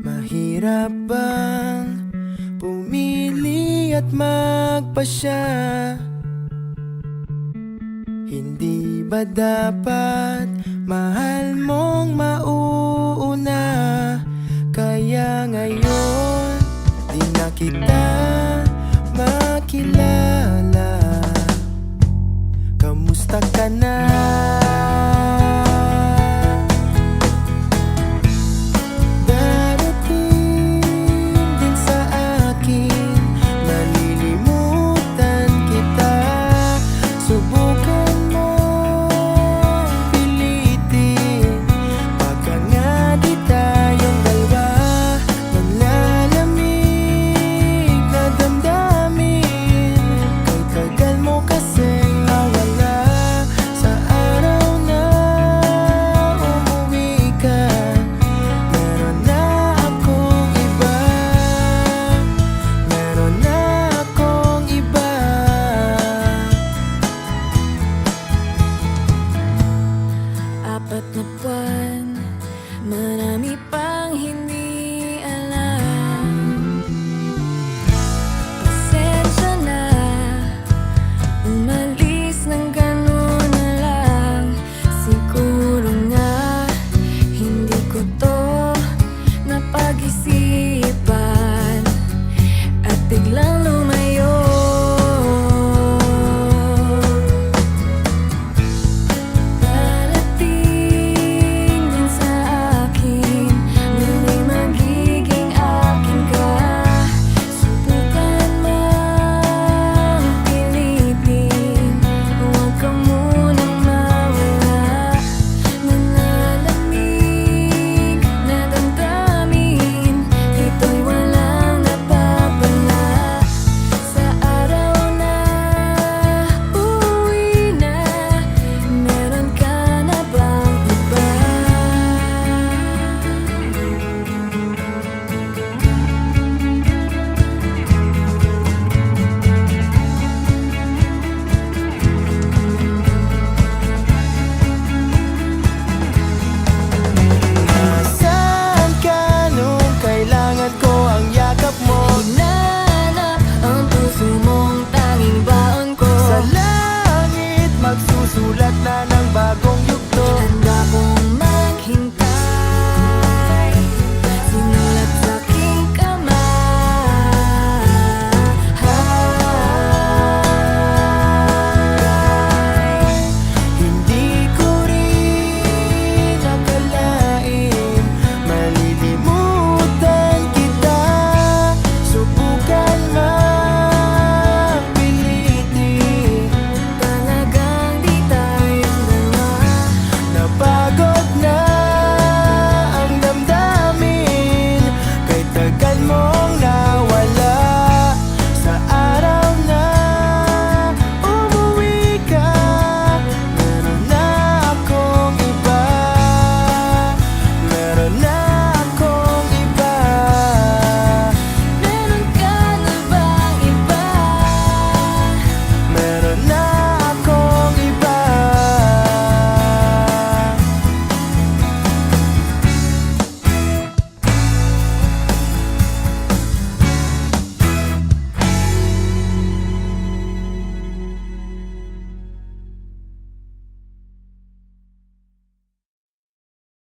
Mahirap bang pumili at magpasya? Hindi ba dapat mahal mong mauuna? Kaya ngayon di na kita makilala. Kamusta ka na? Apat na buwan, marami pang hindi alam. Pasensya na, umalis ng gano'n na lang. Siguro nga, hindi ko to napag-isipan at biglang lumayo. Sulat na ng bagong